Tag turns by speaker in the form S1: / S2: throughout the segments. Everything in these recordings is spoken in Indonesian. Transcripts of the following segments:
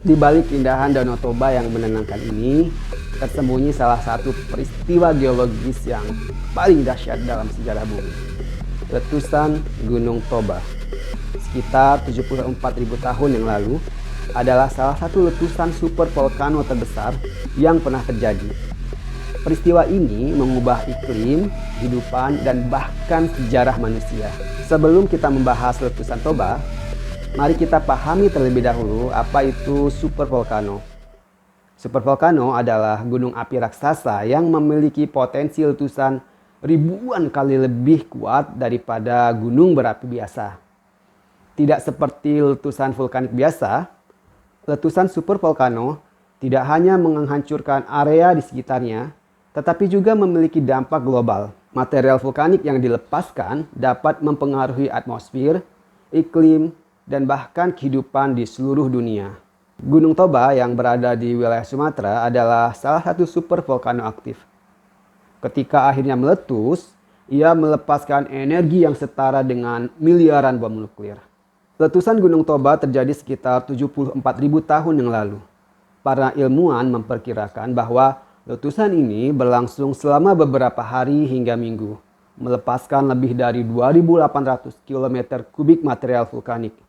S1: Di balik keindahan Danau Toba yang menenangkan ini, tersembunyi salah satu peristiwa geologis yang paling dahsyat dalam sejarah bumi. Letusan Gunung Toba. Sekitar 74.000 tahun yang lalu, adalah salah satu letusan super volcano terbesar yang pernah terjadi. Peristiwa ini mengubah iklim, kehidupan, dan bahkan sejarah manusia. Sebelum kita membahas letusan Toba, mari kita pahami terlebih dahulu apa itu supervolcano. Supervolcano adalah gunung api raksasa yang memiliki potensi letusan ribuan kali lebih kuat daripada gunung berapi biasa. Tidak seperti letusan vulkanik biasa, letusan supervolcano tidak hanya menghancurkan area di sekitarnya, tetapi juga memiliki dampak global. Material vulkanik yang dilepaskan dapat mempengaruhi atmosfer, iklim, dan bahkan kehidupan di seluruh dunia. Gunung Toba yang berada di wilayah Sumatera adalah salah satu supervolcano aktif. Ketika akhirnya meletus, ia melepaskan energi yang setara dengan miliaran bom nuklir. Letusan Gunung Toba terjadi sekitar 74.000 tahun yang lalu. Para ilmuwan memperkirakan bahwa letusan ini berlangsung selama beberapa hari hingga minggu, melepaskan lebih dari 2.800 km kubik material vulkanik.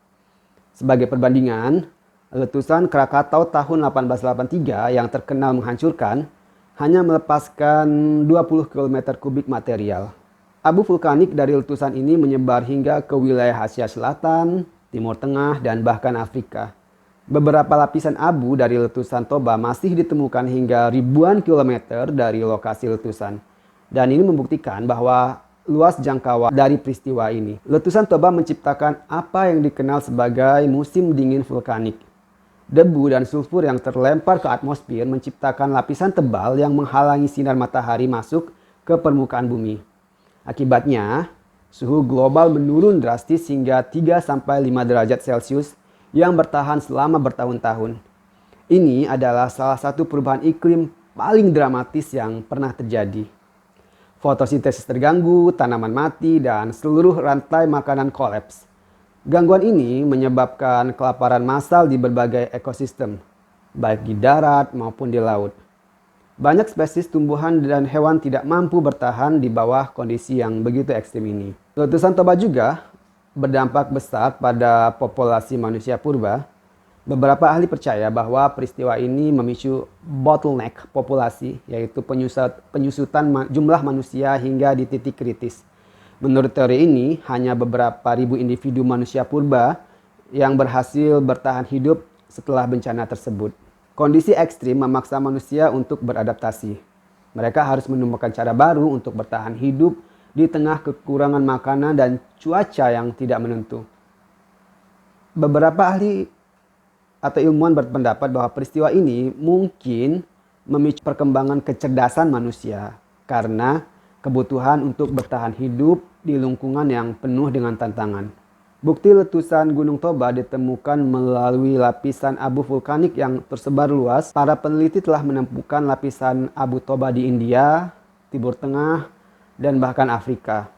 S1: Sebagai perbandingan, letusan Krakatau tahun 1883 yang terkenal menghancurkan hanya melepaskan 20 km kubik material. Abu vulkanik dari letusan ini menyebar hingga ke wilayah Asia Selatan, Timur Tengah, dan bahkan Afrika. Beberapa lapisan abu dari letusan Toba masih ditemukan hingga ribuan kilometer dari lokasi letusan. Dan ini membuktikan bahwa luas jangkauan dari peristiwa ini. Letusan Toba menciptakan apa yang dikenal sebagai musim dingin vulkanik. Debu dan sulfur yang terlempar ke atmosfer menciptakan lapisan tebal yang menghalangi sinar matahari masuk ke permukaan bumi. Akibatnya, suhu global menurun drastis hingga 3-5 derajat Celcius yang bertahan selama bertahun-tahun. Ini adalah salah satu perubahan iklim paling dramatis yang pernah terjadi. Fotosintesis terganggu, tanaman mati, dan seluruh rantai makanan kolaps. Gangguan ini menyebabkan kelaparan massal di berbagai ekosistem, baik di darat maupun di laut. Banyak spesies tumbuhan dan hewan tidak mampu bertahan di bawah kondisi yang begitu ekstrim ini. Letusan Toba juga berdampak besar pada populasi manusia purba. Beberapa ahli percaya bahwa peristiwa ini memicu bottleneck populasi, yaitu penyusutan jumlah manusia hingga di titik kritis. Menurut teori ini, hanya beberapa ribu individu manusia purba yang berhasil bertahan hidup setelah bencana tersebut. Kondisi ekstrim memaksa manusia untuk beradaptasi. Mereka harus menemukan cara baru untuk bertahan hidup di tengah kekurangan makanan dan cuaca yang tidak menentu. Beberapa ahli atau ilmuwan berpendapat bahwa peristiwa ini mungkin memicu perkembangan kecerdasan manusia karena kebutuhan untuk bertahan hidup di lingkungan yang penuh dengan tantangan. Bukti letusan Gunung Toba ditemukan melalui lapisan abu vulkanik yang tersebar luas. Para peneliti telah menemukan lapisan abu Toba di India, Timur Tengah, dan bahkan Afrika.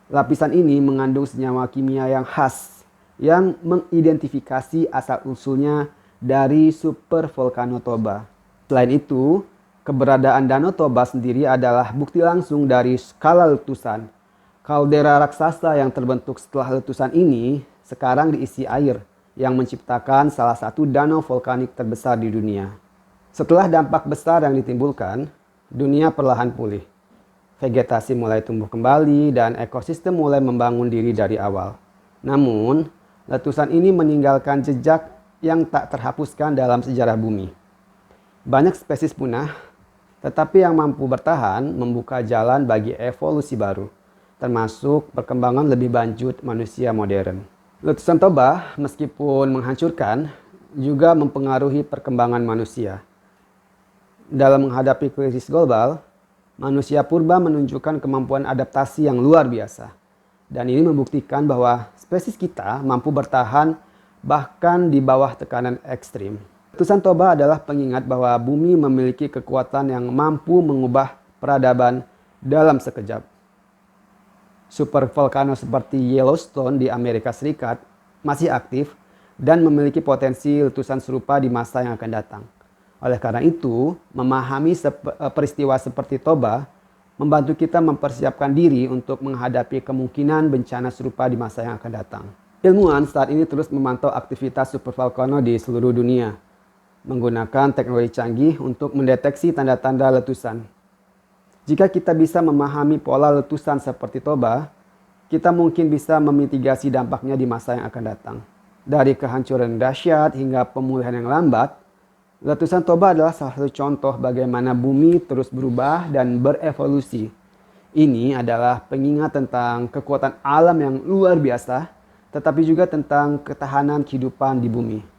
S1: Lapisan ini mengandung senyawa kimia yang khas yang mengidentifikasi asal-usulnya dari supervolcano Toba. Selain itu, keberadaan Danau Toba sendiri adalah bukti langsung dari skala letusan. Kaldera raksasa yang terbentuk setelah letusan ini sekarang diisi air yang menciptakan salah satu danau vulkanik terbesar di dunia. Setelah dampak besar yang ditimbulkan, dunia perlahan pulih. Vegetasi mulai tumbuh kembali dan ekosistem mulai membangun diri dari awal. Namun, letusan ini meninggalkan jejak yang tak terhapuskan dalam sejarah bumi. Banyak spesies punah, tetapi yang mampu bertahan membuka jalan bagi evolusi baru, termasuk perkembangan lebih lanjut manusia modern. Letusan Toba, meskipun menghancurkan, juga mempengaruhi perkembangan manusia. Dalam menghadapi krisis global, manusia purba menunjukkan kemampuan adaptasi yang luar biasa. Dan ini membuktikan bahwa spesies kita mampu bertahan bahkan di bawah tekanan ekstrim. Letusan Toba adalah pengingat bahwa bumi memiliki kekuatan yang mampu mengubah peradaban dalam sekejap. Supervolcano seperti Yellowstone di Amerika Serikat masih aktif dan memiliki potensi letusan serupa di masa yang akan datang. Oleh karena itu, memahami peristiwa seperti Toba membantu kita mempersiapkan diri untuk menghadapi kemungkinan bencana serupa di masa yang akan datang. Ilmuwan saat ini terus memantau aktivitas supervolcano di seluruh dunia, menggunakan teknologi canggih untuk mendeteksi tanda-tanda letusan. Jika kita bisa memahami pola letusan seperti Toba, kita mungkin bisa memitigasi dampaknya di masa yang akan datang. Dari kehancuran dahsyat hingga pemulihan yang lambat, letusan Toba adalah salah satu contoh bagaimana bumi terus berubah dan berevolusi. Ini adalah pengingat tentang kekuatan alam yang luar biasa, tetapi juga tentang ketahanan kehidupan di bumi.